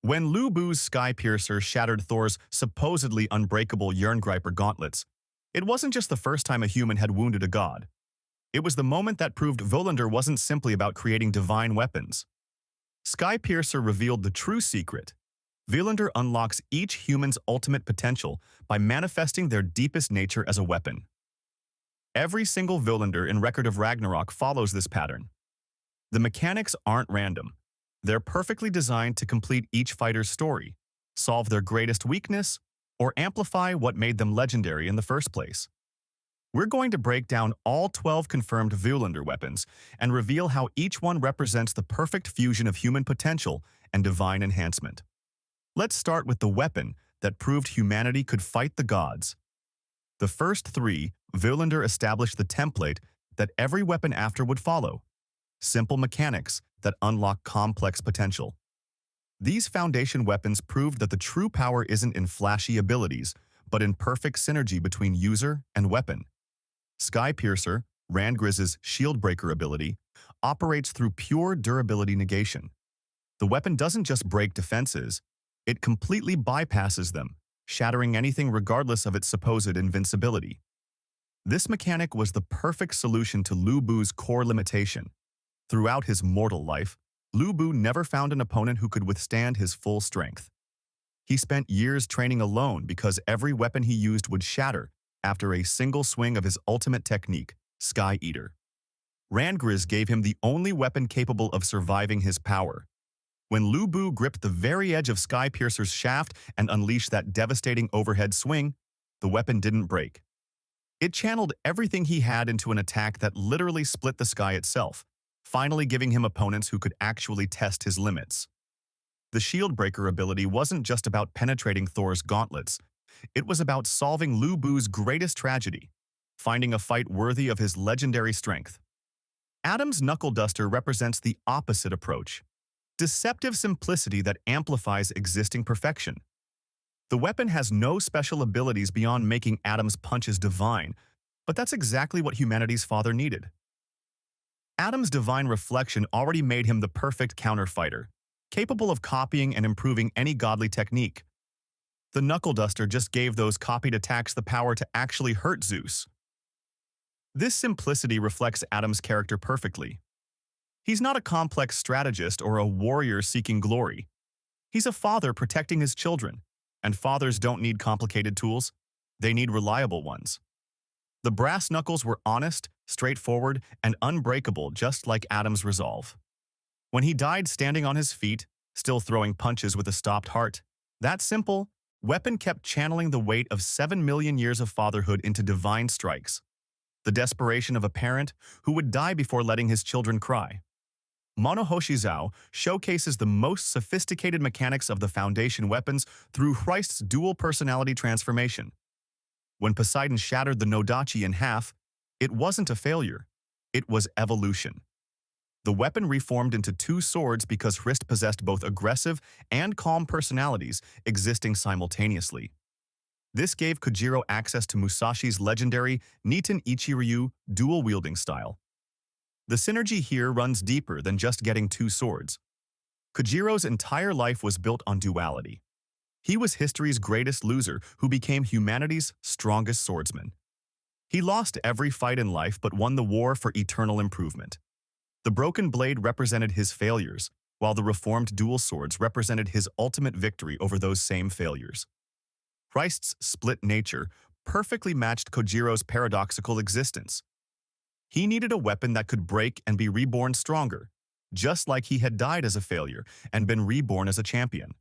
When Lu Bu's Sky Piercer shattered Thor's supposedly unbreakable Jerngriper gauntlets, it wasn't just the first time a human had wounded a god. It was the moment that proved Völundr wasn't simply about creating divine weapons. Sky Piercer revealed the true secret. Völundr unlocks each human's ultimate potential by manifesting their deepest nature as a weapon. Every single Völundr in Record of Ragnarok follows this pattern. The mechanics aren't random. They're perfectly designed to complete each fighter's story, solve their greatest weakness, or amplify what made them legendary in the first place. We're going to break down all 12 confirmed Völundr weapons and reveal how each one represents the perfect fusion of human potential and divine enhancement. Let's start with the weapon that proved humanity could fight the gods. The first three, Völundr established the template that every weapon after would follow. Simple mechanics that unlock complex potential. These foundation weapons proved that the true power isn't in flashy abilities, but in perfect synergy between user and weapon. Sky Piercer, Randgriz's shield breaker ability, operates through pure durability negation. The weapon doesn't just break defenses, it completely bypasses them, shattering anything regardless of its supposed invincibility. This mechanic was the perfect solution to Lu Bu's core limitation. Throughout his mortal life, Lu Bu never found an opponent who could withstand his full strength. He spent years training alone because every weapon he used would shatter after a single swing of his ultimate technique, Sky Eater. Randgriz gave him the only weapon capable of surviving his power. When Lu Bu gripped the very edge of Sky Piercer's shaft and unleashed that devastating overhead swing, the weapon didn't break. It channeled everything he had into an attack that literally split the sky itself, finally giving him opponents who could actually test his limits. The shield breaker ability wasn't just about penetrating Thor's gauntlets. It was about solving Lu Bu's greatest tragedy, finding a fight worthy of his legendary strength. Adam's Knuckleduster represents the opposite approach. Deceptive simplicity that amplifies existing perfection. The weapon has no special abilities beyond making Adam's punches divine, but that's exactly what humanity's father needed. Adam's divine reflection already made him the perfect counter-fighter, capable of copying and improving any godly technique. The Knuckleduster just gave those copied attacks the power to actually hurt Zeus. This simplicity reflects Adam's character perfectly. He's not a complex strategist or a warrior seeking glory. He's a father protecting his children, and fathers don't need complicated tools. They need reliable ones. The brass knuckles were honest, straightforward, and unbreakable, just like Adam's resolve. When he died standing on his feet, still throwing punches with a stopped heart, that simple weapon kept channeling the weight of 7 million years of fatherhood into divine strikes. The desperation of a parent who would die before letting his children cry. Monohoshizao showcases the most sophisticated mechanics of the foundation weapons through Christ's dual personality transformation. When Poseidon shattered the Nodachi in half, it wasn't a failure, it was evolution. The weapon reformed into two swords because Hrist possessed both aggressive and calm personalities existing simultaneously. This gave Kojiro access to Musashi's legendary Niten Ichiryu dual-wielding style. The synergy here runs deeper than just getting two swords. Kojiro's entire life was built on duality. He was history's greatest loser who became humanity's strongest swordsman. He lost every fight in life but won the war for eternal improvement. The broken blade represented his failures, while the reformed dual swords represented his ultimate victory over those same failures. Christ's split nature perfectly matched Kojiro's paradoxical existence. He needed a weapon that could break and be reborn stronger, just like he had died as a failure and been reborn as a champion.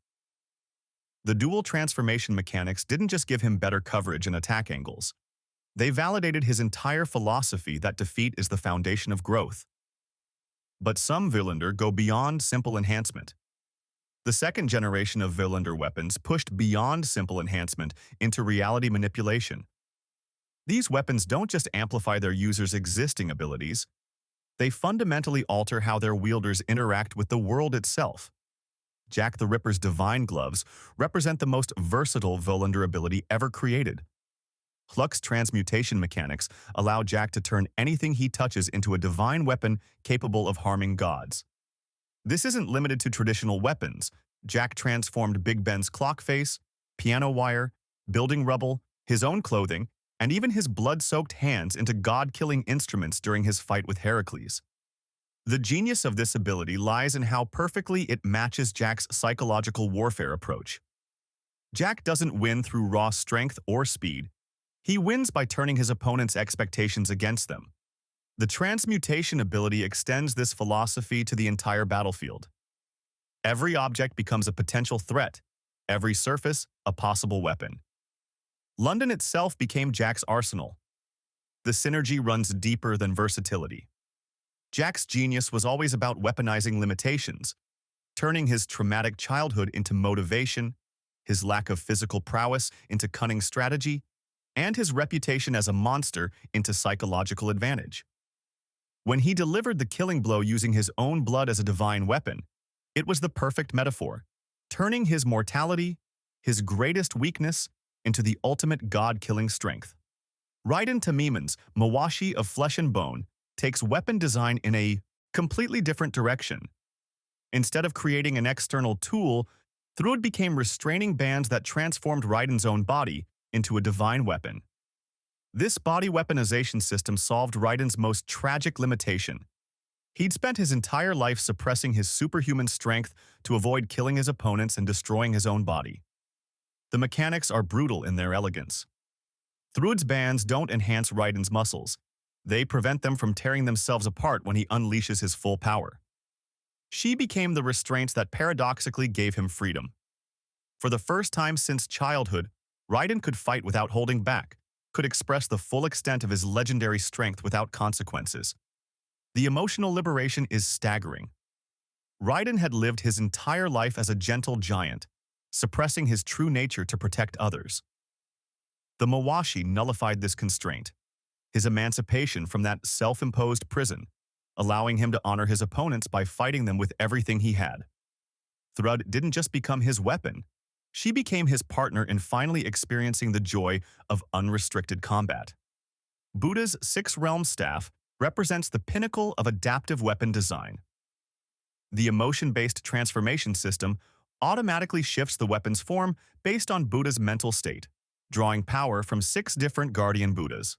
The dual transformation mechanics didn't just give him better coverage and attack angles. They validated his entire philosophy that defeat is the foundation of growth. But some Völundr go beyond simple enhancement. The second generation of Völundr weapons pushed beyond simple enhancement into reality manipulation. These weapons don't just amplify their users' existing abilities, they fundamentally alter how their wielders interact with the world itself. Jack the Ripper's divine gloves represent the most versatile Völundr ability ever created. Hluck's transmutation mechanics allow Jack to turn anything he touches into a divine weapon capable of harming gods. This isn't limited to traditional weapons. Jack transformed Big Ben's clock face, piano wire, building rubble, his own clothing, and even his blood-soaked hands into god-killing instruments during his fight with Heracles. The genius of this ability lies in how perfectly it matches Jack's psychological warfare approach. Jack doesn't win through raw strength or speed. He wins by turning his opponent's expectations against them. The transmutation ability extends this philosophy to the entire battlefield. Every object becomes a potential threat, every surface a possible weapon. London itself became Jack's arsenal. The synergy runs deeper than versatility. Jack's genius was always about weaponizing limitations, turning his traumatic childhood into motivation, his lack of physical prowess into cunning strategy, and his reputation as a monster into psychological advantage. When he delivered the killing blow using his own blood as a divine weapon, it was the perfect metaphor, turning his mortality, his greatest weakness, into the ultimate god-killing strength. Raiden Tamiman's Mawashi of Flesh and Bone takes weapon design in a completely different direction. Instead of creating an external tool, Thrud became restraining bands that transformed Raiden's own body into a divine weapon. This body weaponization system solved Raiden's most tragic limitation. He'd spent his entire life suppressing his superhuman strength to avoid killing his opponents and destroying his own body. The mechanics are brutal in their elegance. Thrud's bands don't enhance Raiden's muscles. They prevent them from tearing themselves apart when he unleashes his full power. She became the restraints that paradoxically gave him freedom. For the first time since childhood, Raiden could fight without holding back, could express the full extent of his legendary strength without consequences. The emotional liberation is staggering. Raiden had lived his entire life as a gentle giant, suppressing his true nature to protect others. The Mawashi nullified this constraint, his emancipation from that self-imposed prison, allowing him to honor his opponents by fighting them with everything he had. Thrud didn't just become his weapon, she became his partner in finally experiencing the joy of unrestricted combat. Buddha's six-realm staff represents the pinnacle of adaptive weapon design. The emotion-based transformation system automatically shifts the weapon's form based on Buddha's mental state, drawing power from 6 different guardian Buddhas.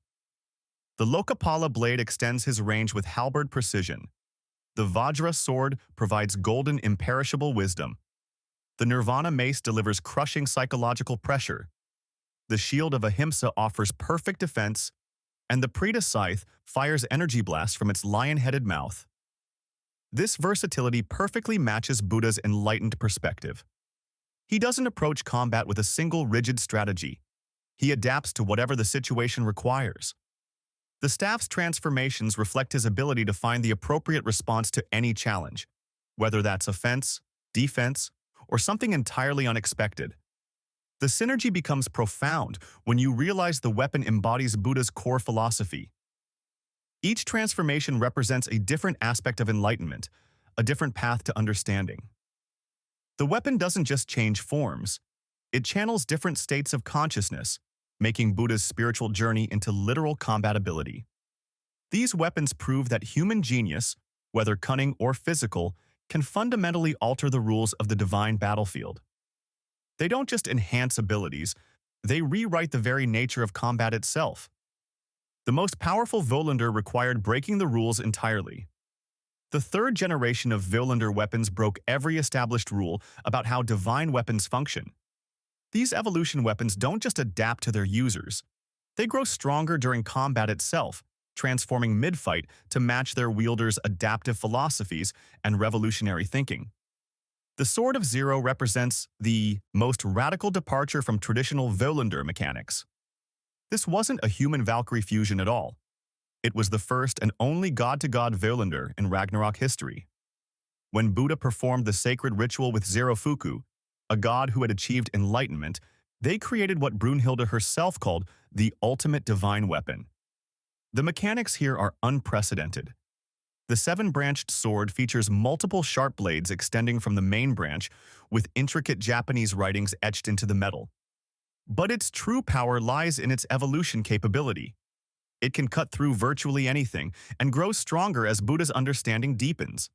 The Lokapala blade extends his range with halberd precision. The Vajra sword provides golden imperishable wisdom. The Nirvana mace delivers crushing psychological pressure. The shield of Ahimsa offers perfect defense, and the Prita scythe fires energy blasts from its lion-headed mouth. This versatility perfectly matches Buddha's enlightened perspective. He doesn't approach combat with a single rigid strategy. He adapts to whatever the situation requires. The staff's transformations reflect his ability to find the appropriate response to any challenge, whether that's offense, defense, or something entirely unexpected. The synergy becomes profound when you realize the weapon embodies Buddha's core philosophy. Each transformation represents a different aspect of enlightenment, a different path to understanding. The weapon doesn't just change forms, it channels different states of consciousness, making Buddha's spiritual journey into literal combatability. These weapons prove that human genius, whether cunning or physical, can fundamentally alter the rules of the divine battlefield. They don't just enhance abilities, they rewrite the very nature of combat itself. The most powerful Völundr required breaking the rules entirely. The third generation of Völundr weapons broke every established rule about how divine weapons function. These evolution weapons don't just adapt to their users. They grow stronger during combat itself, transforming mid-fight to match their wielders' adaptive philosophies and revolutionary thinking. The Sword of Zero represents the most radical departure from traditional Völundr mechanics. This wasn't a human Valkyrie fusion at all. It was the first and only god-to-god Völundr in Ragnarok history. When Buddha performed the sacred ritual with Zerofuku, a god who had achieved enlightenment, they created what Brunhilde herself called the ultimate divine weapon. The mechanics here are unprecedented. The 7-branched sword features multiple sharp blades extending from the main branch with intricate Japanese writings etched into the metal. But its true power lies in its evolution capability. It can cut through virtually anything and grows stronger as Buddha's understanding deepens.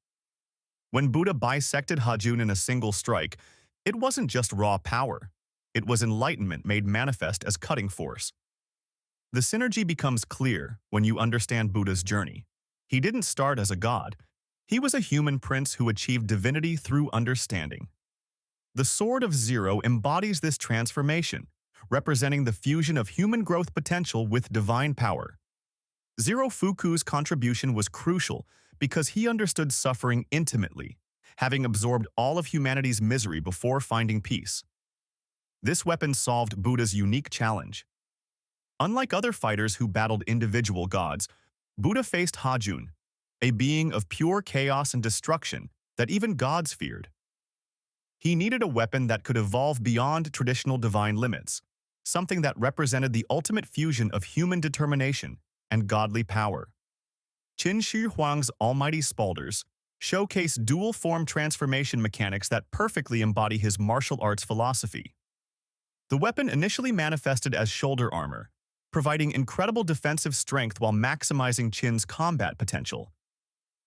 When Buddha bisected Hajun in a single strike, It wasn't just raw power. It was enlightenment made manifest as cutting force. The synergy becomes clear when you understand Buddha's journey. He didn't start as a god. He was a human prince who achieved divinity through understanding. The Sword of Zero embodies this transformation, representing the fusion of human growth potential with divine power. Zero Fuku's contribution was crucial because he understood suffering intimately, having absorbed all of humanity's misery before finding peace. This weapon solved Buddha's unique challenge. Unlike other fighters who battled individual gods, Buddha faced Hajun, a being of pure chaos and destruction that even gods feared. He needed a weapon that could evolve beyond traditional divine limits, something that represented the ultimate fusion of human determination and godly power. Qin Shi Huang's almighty Spaulders showcase dual-form transformation mechanics that perfectly embody his martial arts philosophy. The weapon initially manifested as shoulder armor, providing incredible defensive strength while maximizing Qin's combat potential.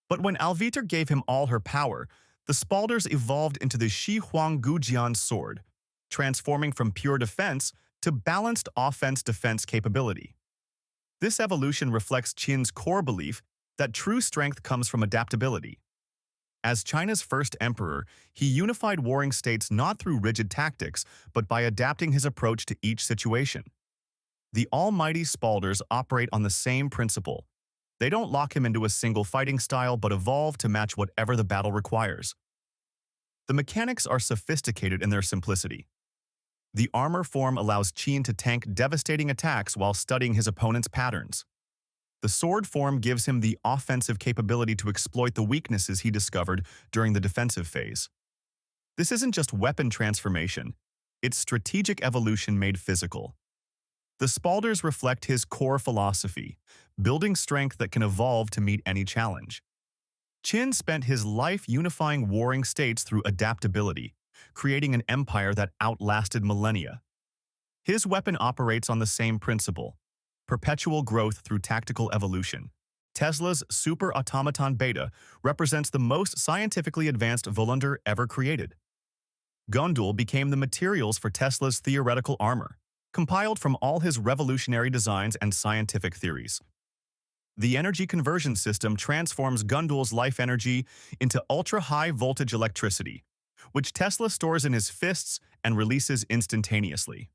But when Alviter gave him all her power, the Spaulders evolved into the Shi Huang Gujian sword, transforming from pure defense to balanced offense-defense capability. This evolution reflects Qin's core belief that true strength comes from adaptability. As China's first emperor, he unified warring states not through rigid tactics, but by adapting his approach to each situation. The almighty Spaulders operate on the same principle. They don't lock him into a single fighting style, but evolve to match whatever the battle requires. The mechanics are sophisticated in their simplicity. The armor form allows Qin to tank devastating attacks while studying his opponent's patterns. The sword form gives him the offensive capability to exploit the weaknesses he discovered during the defensive phase. This isn't just weapon transformation, it's strategic evolution made physical. The Spaulders reflect his core philosophy, building strength that can evolve to meet any challenge. Qin spent his life unifying warring states through adaptability, creating an empire that outlasted millennia. His weapon operates on the same principle, perpetual growth through tactical evolution. Tesla's Super Automaton Beta represents the most scientifically advanced Völundr ever created. Gauntlets became the materials for Tesla's theoretical armor, compiled from all his revolutionary designs and scientific theories. The energy conversion system transforms Gauntlets' life energy into ultra-high voltage electricity, which Tesla stores in his fists and releases instantaneously.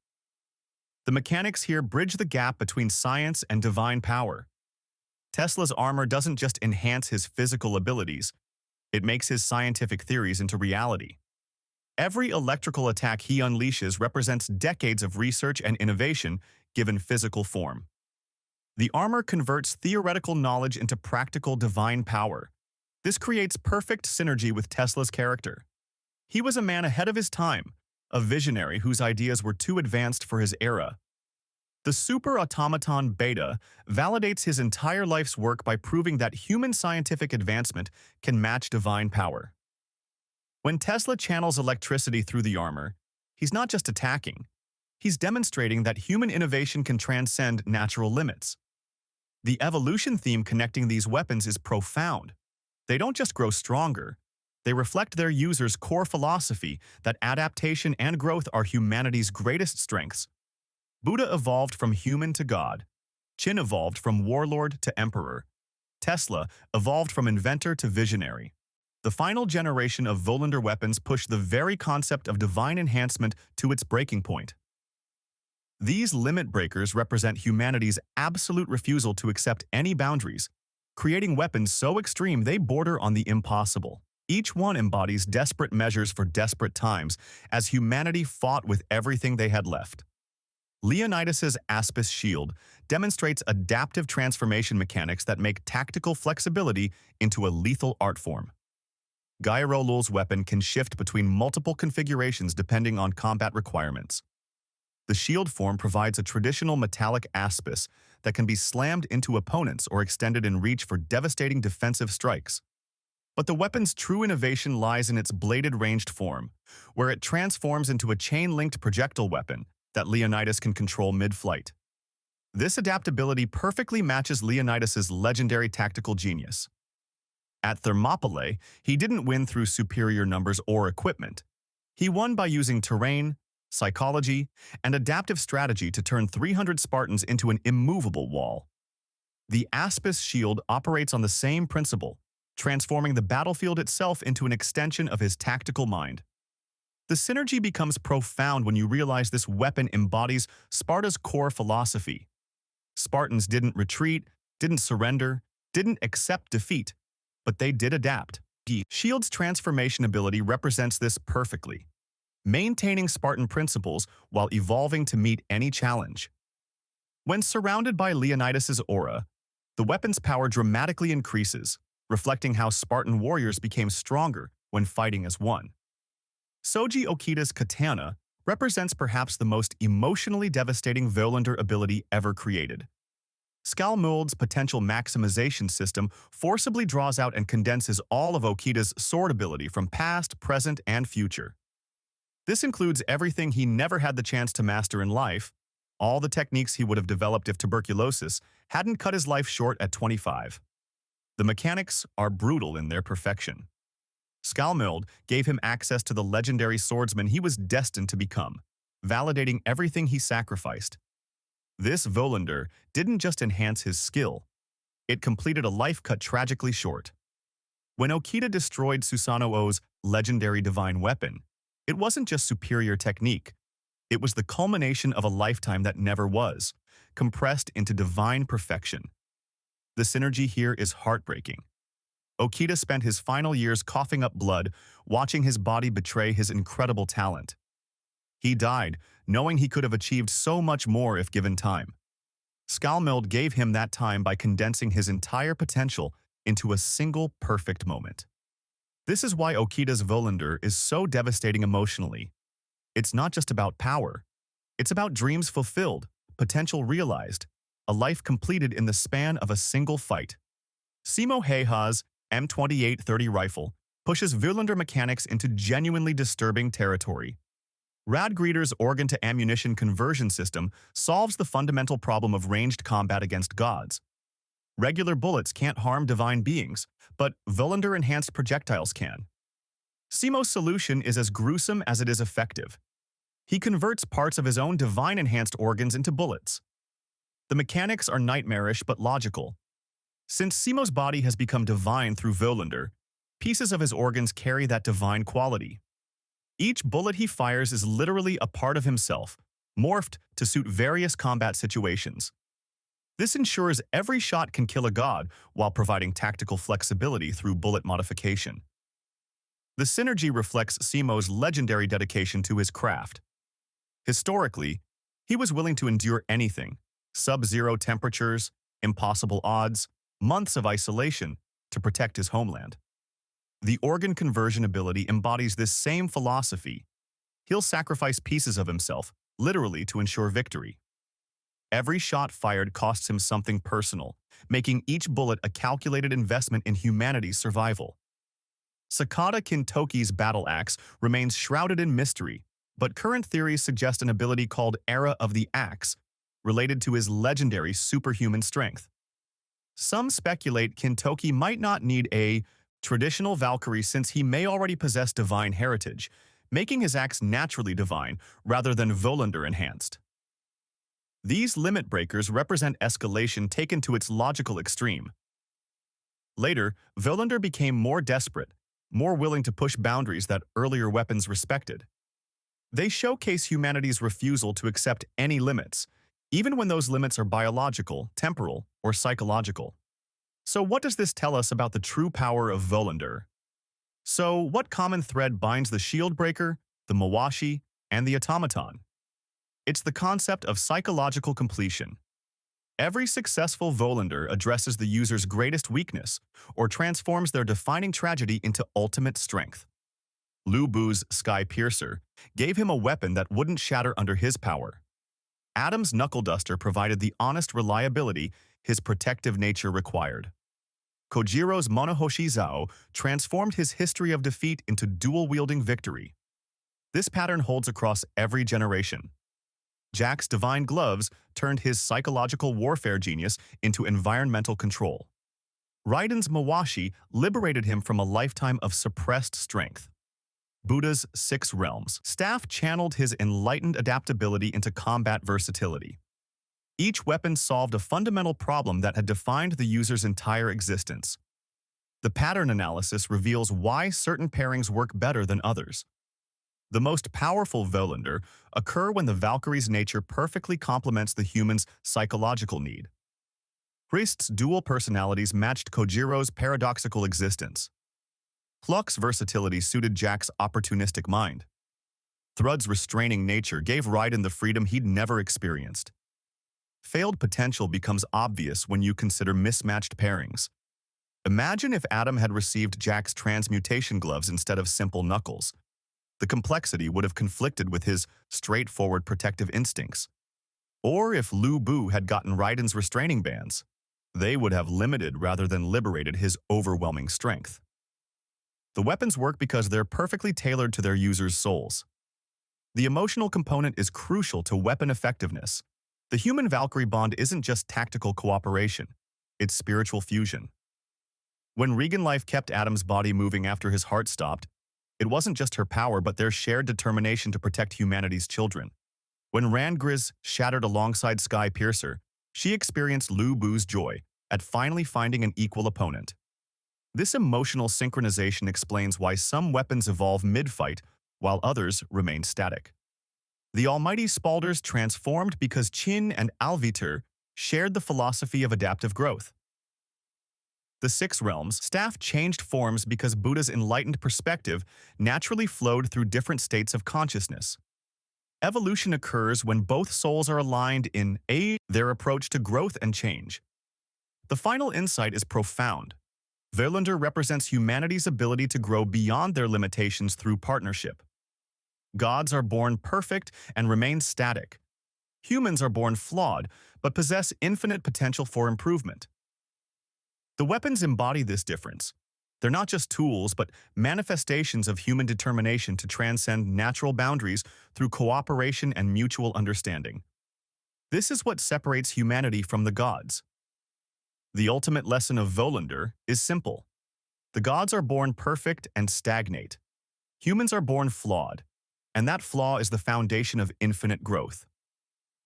The mechanics here bridge the gap between science and divine power. Tesla's armor doesn't just enhance his physical abilities, it makes his scientific theories into reality. Every electrical attack he unleashes represents decades of research and innovation given physical form. The armor converts theoretical knowledge into practical divine power. This creates perfect synergy with Tesla's character. He was a man ahead of his time, a visionary whose ideas were too advanced for his era. The Super Automaton Beta validates his entire life's work by proving that human scientific advancement can match divine power. When Tesla channels electricity through the armor, he's not just attacking. He's demonstrating that human innovation can transcend natural limits. The evolution theme connecting these weapons is profound. They don't just grow stronger. They reflect their users' core philosophy that adaptation and growth are humanity's greatest strengths. Buddha evolved from human to god. Qin evolved from warlord to emperor. Tesla evolved from inventor to visionary. The final generation of Völundr weapons pushed the very concept of divine enhancement to its breaking point. These limit breakers represent humanity's absolute refusal to accept any boundaries, creating weapons so extreme they border on the impossible. Each one embodies desperate measures for desperate times as humanity fought with everything they had left. Leonidas's Aspis Shield demonstrates adaptive transformation mechanics that make tactical flexibility into a lethal art form. Kojiro weapon can shift between multiple configurations depending on combat requirements. The shield form provides a traditional metallic aspis that can be slammed into opponents or extended in reach for devastating defensive strikes. But the weapon's true innovation lies in its bladed ranged form, where it transforms into a chain-linked projectile weapon that Leonidas can control mid-flight. This adaptability perfectly matches Leonidas's legendary tactical genius. At Thermopylae, he didn't win through superior numbers or equipment. He won by using terrain, psychology, and adaptive strategy to turn 300 Spartans into an immovable wall. The Aspis Shield operates on the same principle, transforming the battlefield itself into an extension of his tactical mind. The synergy becomes profound when you realize this weapon embodies Sparta's core philosophy. Spartans didn't retreat, didn't surrender, didn't accept defeat, but they did adapt. Shield's transformation ability represents this perfectly, maintaining Spartan principles while evolving to meet any challenge. When surrounded by Leonidas's aura, the weapon's power dramatically increases, reflecting how Spartan warriors became stronger when fighting as one. Soji Okida's Katana represents perhaps the most emotionally devastating Völundr ability ever created. Skallmold's potential maximization system forcibly draws out and condenses all of Okida's sword ability from past, present, and future. This includes everything he never had the chance to master in life, all the techniques he would have developed if tuberculosis hadn't cut his life short at 25. The mechanics are brutal in their perfection. Skallmold gave him access to the legendary swordsman he was destined to become, validating everything he sacrificed. This Völundr didn't just enhance his skill, it completed a life cut tragically short. When Okida destroyed Susanoo-Oh's legendary divine weapon, it wasn't just superior technique, it was the culmination of a lifetime that never was, compressed into divine perfection. The synergy here is heartbreaking. Okida spent his final years coughing up blood, watching his body betray his incredible talent. He died, knowing he could have achieved so much more if given time. Skallmold gave him that time by condensing his entire potential into a single perfect moment. This is why Okida's Völundr is so devastating emotionally. It's not just about power. It's about dreams fulfilled, potential realized, a life completed in the span of a single fight. Simo Heiha's M2830 rifle pushes Völundr mechanics into genuinely disturbing territory. Radgreeter's organ-to-ammunition conversion system solves the fundamental problem of ranged combat against gods. Regular bullets can't harm divine beings, but Völundr-enhanced projectiles can. Simo's solution is as gruesome as it is effective. He converts parts of his own divine-enhanced organs into bullets. The mechanics are nightmarish but logical. Since Simo's body has become divine through Völundr, pieces of his organs carry that divine quality. Each bullet he fires is literally a part of himself, morphed to suit various combat situations. This ensures every shot can kill a god while providing tactical flexibility through bullet modification. The synergy reflects Simo's legendary dedication to his craft. Historically, he was willing to endure anything, sub-zero temperatures, impossible odds, months of isolation, to protect his homeland. The organ conversion ability embodies this same philosophy. He'll sacrifice pieces of himself, literally, to ensure victory. Every shot fired costs him something personal, making each bullet a calculated investment in humanity's survival. Sakata Kintoki's battle axe remains shrouded in mystery, but current theories suggest an ability called Era of the Axe, related to his legendary superhuman strength. Some speculate Kintoki might not need a traditional Valkyrie since he may already possess divine heritage, making his axe naturally divine rather than Völundr-enhanced. These limit breakers represent escalation taken to its logical extreme. Later, Völundr became more desperate, more willing to push boundaries that earlier weapons respected. They showcase humanity's refusal to accept any limits, even when those limits are biological, temporal, or psychological. So what does this tell us about the true power of Völundr? So what common thread binds the shield breaker, the Mawashi, and the automaton? It's the concept of psychological completion. Every successful Völundr addresses the user's greatest weakness or transforms their defining tragedy into ultimate strength. Lu Bu's Sky Piercer gave him a weapon that wouldn't shatter under his power. Adam's Knuckleduster provided the honest reliability his protective nature required. Kojiro's Monohoshizao transformed his history of defeat into dual-wielding victory. This pattern holds across every generation. Jack's Divine Gloves turned his psychological warfare genius into environmental control. Raiden's Mawashi liberated him from a lifetime of suppressed strength. Buddha's 6 realms. Staff channeled his enlightened adaptability into combat versatility. Each weapon solved a fundamental problem that had defined the user's entire existence. The pattern analysis reveals why certain pairings work better than others. The most powerful Völundr occur when the Valkyrie's nature perfectly complements the human's psychological need. Hrist's dual personalities matched Kojiro's paradoxical existence. Pluck's versatility suited Jack's opportunistic mind. Thrud's restraining nature gave Raiden the freedom he'd never experienced. Failed potential becomes obvious when you consider mismatched pairings. Imagine if Adam had received Jack's transmutation gloves instead of simple knuckles. The complexity would have conflicted with his straightforward protective instincts. Or if Lu Bu had gotten Raiden's restraining bands, they would have limited rather than liberated his overwhelming strength. The weapons work because they're perfectly tailored to their users' souls. The emotional component is crucial to weapon effectiveness. The human-Valkyrie bond isn't just tactical cooperation, it's spiritual fusion. When Regan Life kept Adam's body moving after his heart stopped, it wasn't just her power but their shared determination to protect humanity's children. When Randgriz shattered alongside Sky Piercer, she experienced Lu Bu's joy at finally finding an equal opponent. This emotional synchronization explains why some weapons evolve mid-fight while others remain static. The almighty Spaulders transformed because Chin and Alvitur shared the philosophy of adaptive growth. The 6 realms staff changed forms because Buddha's enlightened perspective naturally flowed through different states of consciousness. Evolution occurs when both souls are aligned in their approach to growth and change. The final insight is profound. Völundr represents humanity's ability to grow beyond their limitations through partnership. Gods are born perfect and remain static. Humans are born flawed, but possess infinite potential for improvement. The weapons embody this difference. They're not just tools, but manifestations of human determination to transcend natural boundaries through cooperation and mutual understanding. This is what separates humanity from the gods. The ultimate lesson of Völundr is simple. The gods are born perfect and stagnate. Humans are born flawed, and that flaw is the foundation of infinite growth.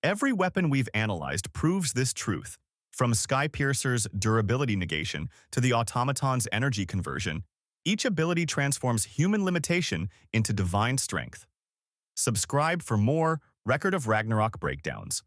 Every weapon we've analyzed proves this truth. From Skypiercer's durability negation to the automaton's energy conversion, each ability transforms human limitation into divine strength. Subscribe for more Record of Ragnarok breakdowns.